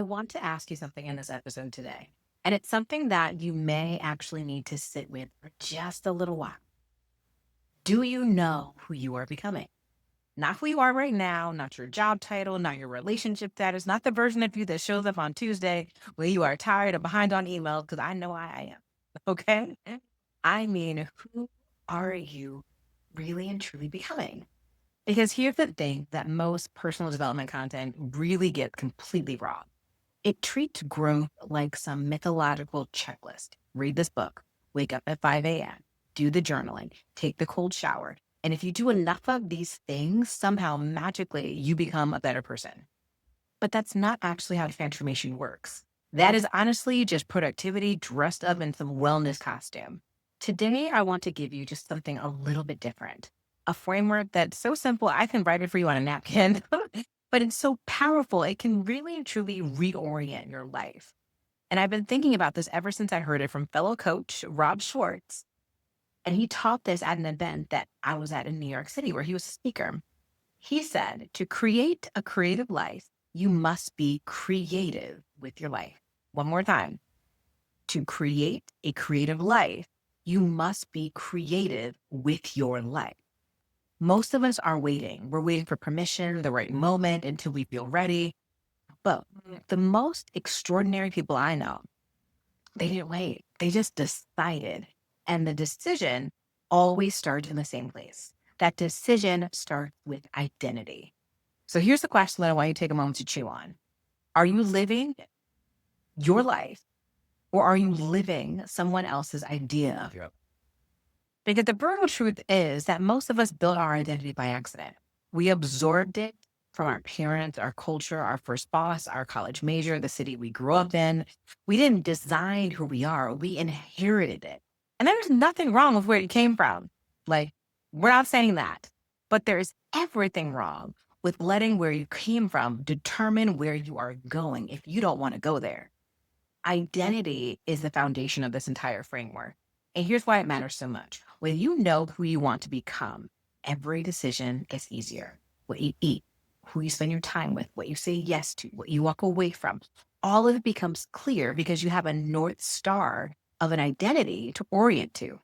want to ask you something in this episode today. And it's something that you may actually need to sit with for just a little while. Do you know who you are becoming? Not who you are right now, not your job title, not your relationship status, not the version of you that shows up on Tuesday where you are tired or behind on email, because I know I am. Okay. I mean, who are you really and truly becoming? Because here's the thing that most personal development content really gets completely wrong. It treats growth like some mythological checklist. Read this book, wake up at 5 a.m., do the journaling, take the cold shower. And if you do enough of these things, somehow magically you become a better person. But that's not actually how transformation works. That is honestly just productivity dressed up in some wellness costume. Today, I want to give you just something a little bit different. A framework that's so simple, I can write it for you on a napkin, but it's so powerful, it can really and truly reorient your life. And I've been thinking about this ever since I heard it from fellow coach Rob Schwartz. And he taught this at an event that I was at in New York City where he was a speaker. He said, to create a creative life, you must be creative with your life. One more time. To create a creative life, you must be creative with your life. Most of us are waiting. We're waiting for permission, the right moment until we feel ready. But the most extraordinary people I know, they didn't wait. They just decided. And the decision always starts in the same place. That decision starts with identity. So here's the question that I want you to take a moment to chew on. Are you living your life or are you living someone else's idea of your life? Because the brutal truth is that most of us built our identity by accident. We absorbed it from our parents, our culture, our first boss, our college major, the city we grew up in. We didn't design who we are, we inherited it. And there's nothing wrong with where it came from. Like, we're not saying that. But there's everything wrong with letting where you came from determine where you are going if you don't want to go there. Identity is the foundation of this entire framework. And here's why it matters so much. When you know who you want to become, every decision gets easier. What you eat, who you spend your time with, what you say yes to, what you walk away from, all of it becomes clear because you have a North Star of an identity to orient to.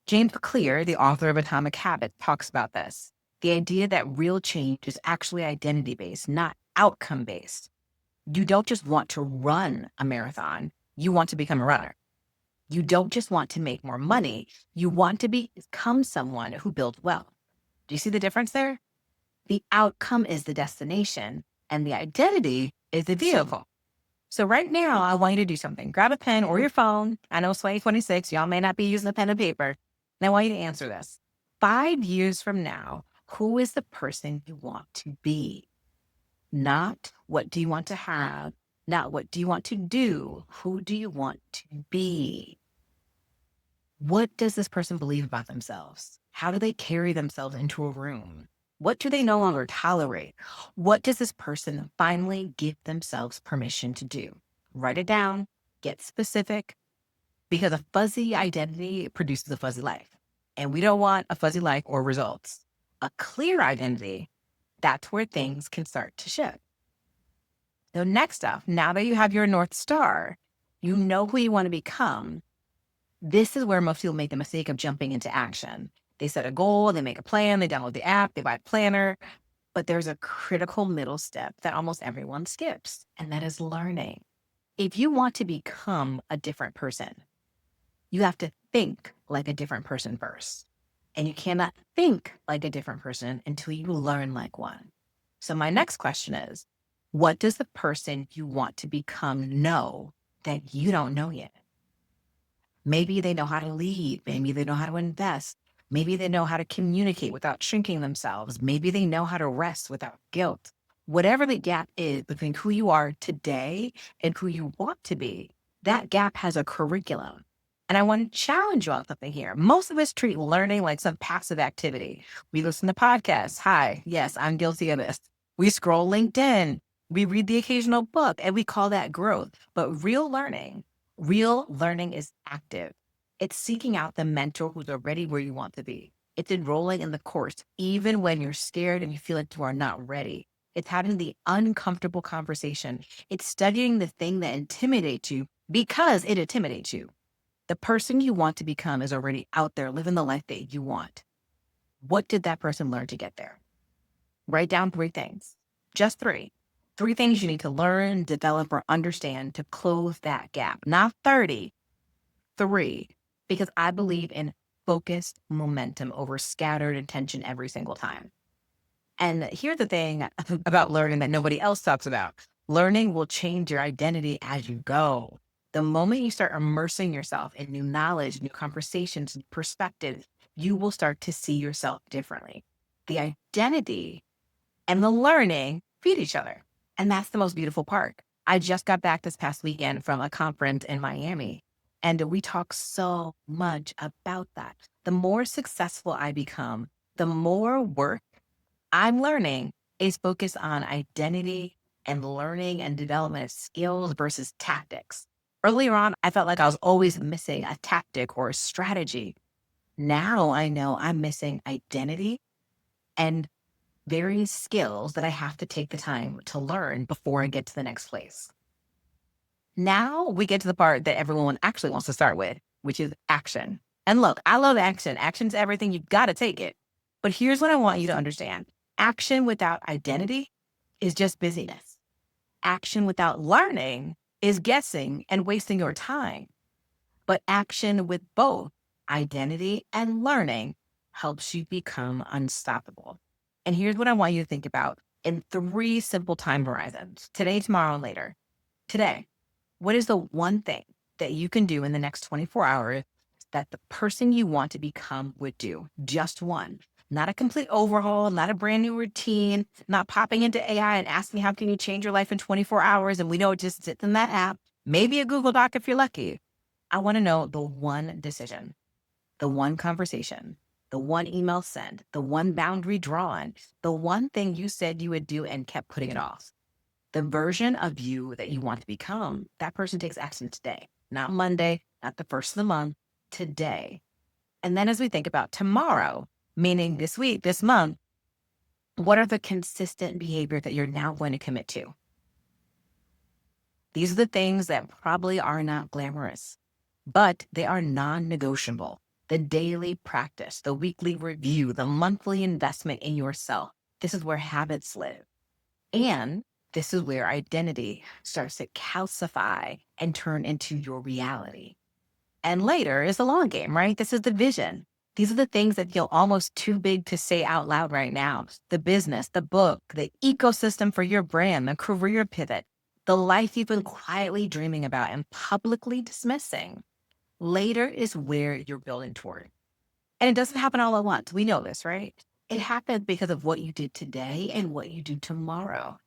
James Clear, the author of Atomic Habits, talks about this. The idea that real change is actually identity based, not outcome based. You don't just want to run a marathon, you want to become a runner. You don't just want to make more money, you want to become someone who builds wealth. Do you see the difference there? The outcome is the destination, and the identity is the vehicle. So right now, I want you to do something. Grab a pen or your phone. I know it's 2026. Y'all may not be using a pen and paper. And I want you to answer this. 5 years from now, who is the person you want to be? Not what do you want to have, not what do you want to do, who do you want to be? What does this person believe about themselves? How do they carry themselves into a room? What do they no longer tolerate? What does this person finally give themselves permission to do? Write it down, get specific, because a fuzzy identity produces a fuzzy life. And we don't want a fuzzy life or results. A clear identity, that's where things can start to shift. So next up, now that you have your North Star, you know who you want to become. This is where most people make the mistake of jumping into action. They set a goal, they make a plan, they download the app, they buy a planner, but there's a critical middle step that almost everyone skips, and that is learning. If you want to become a different person, you have to think like a different person first. And you cannot think like a different person until you learn like one. So my next question is, what does the person you want to become know that you don't know yet? Maybe they know how to lead. Maybe they know how to invest. Maybe they know how to communicate without shrinking themselves. Maybe they know how to rest without guilt. Whatever the gap is between who you are today and who you want to be, that gap has a curriculum. And I want to challenge you on something here. Most of us treat learning like some passive activity. We listen to podcasts. Hi, yes, I'm guilty of this. We scroll LinkedIn. We read the occasional book and we call that growth. But real learning is active. It's seeking out the mentor who's already where you want to be. It's enrolling in the course, even when you're scared and you feel like you are not ready. It's having the uncomfortable conversation. It's studying the thing that intimidates you because it intimidates you. The person you want to become is already out there living the life that you want. What did that person learn to get there? Write down 3 things, just 3. 3 things you need to learn, develop, or understand to close that gap. Not 30, 3, because I believe in focused momentum over scattered attention every single time. And here's the thing about learning that nobody else talks about. Learning will change your identity as you go. The moment you start immersing yourself in new knowledge, new conversations, new perspectives, you will start to see yourself differently. The identity and the learning feed each other. And that's the most beautiful part. I just got back this past weekend from a conference in Miami, and we talk so much about that. The more successful I become, the more work I'm learning is focused on identity and learning and development of skills versus tactics. Earlier on, I felt like I was always missing a tactic or a strategy. Now I know I'm missing identity and various skills that I have to take the time to learn before I get to the next place. Now we get to the part that everyone actually wants to start with, which is action. And look, I love action. Action's everything. You got to take it. But here's what I want you to understand. Action without identity is just busyness. Action without learning is guessing and wasting your time. But action with both identity and learning helps you become unstoppable. And here's what I want you to think about in 3 simple time horizons: today, tomorrow, and later. Today, what is the one thing that you can do in the next 24 hours that the person you want to become would do? Just one. Not a complete overhaul, not a brand new routine, not popping into AI and asking how can you change your life in 24 hours, and we know it just sits in that app. Maybe a Google Doc if you're lucky. I want to know the one decision, the one conversation, the one email sent, the one boundary drawn, the one thing you said you would do and kept putting it off. The version of you that you want to become, that person takes action today, not Monday, not the first of the month, today. And then as we think about tomorrow, meaning this week, this month, what are the consistent behaviors that you're now going to commit to? These are the things that probably are not glamorous, but they are non-negotiable. The daily practice, the weekly review, the monthly investment in yourself. This is where habits live. And this is where identity starts to calcify and turn into your reality. And later is the long game, right? This is the vision. These are the things that feel almost too big to say out loud right now. The business, the book, the ecosystem for your brand, the career pivot, the life you've been quietly dreaming about and publicly dismissing. Later is where you're building toward. And it doesn't happen all at once. We know this, right? It happens because of what you did today and what you do tomorrow.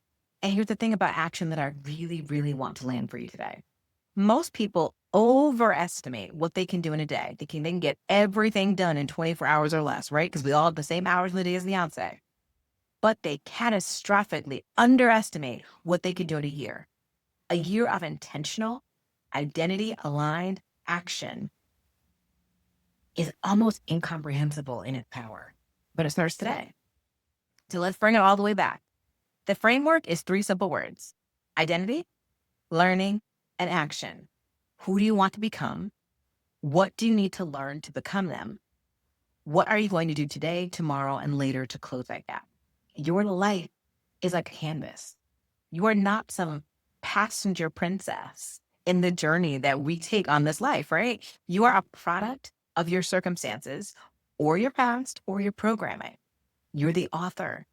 And here's the thing about action that I really, really want to land for you today. Most people overestimate what they can do in a day, thinking they can get everything done in 24 hours or less, right? Because we all have the same hours in the day as Beyonce. But they catastrophically underestimate what they could do in a year. A year of intentional, identity aligned action is almost incomprehensible in its power, but it starts today. So let's bring it all the way back. The framework is 3 simple words: identity, learning, and action. Who do you want to become? What do you need to learn to become them? What are you going to do today, tomorrow, and later to close that gap? Your life is like a canvas. You are not some passenger princess in the journey that we take on this life, right? You are a product of your circumstances or your past or your programming. You're the author.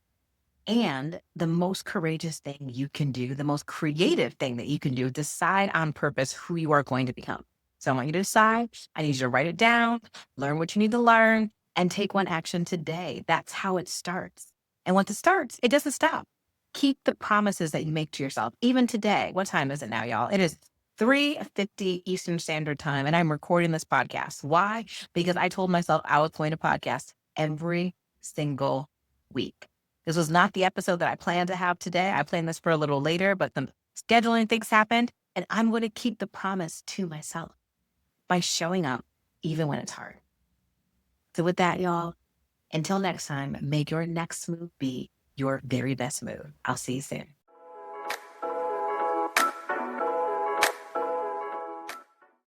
And the most courageous thing you can do, the most creative thing that you can do, decide on purpose who you are going to become. So I want you to decide. I need you to write it down, learn what you need to learn, and take one action today. That's how it starts. And once it starts, it doesn't stop. Keep the promises that you make to yourself. Even today, what time is it now, y'all? It is 3:50 Eastern Standard Time, and I'm recording this podcast. Why? Because I told myself I was going to podcast every single week. This was not the episode that I planned to have today. I planned this for a little later, but the scheduling things happened, and I'm going to keep the promise to myself by showing up even when it's hard. So with that, y'all, until next time, make your next move be your very best move. I'll see you soon.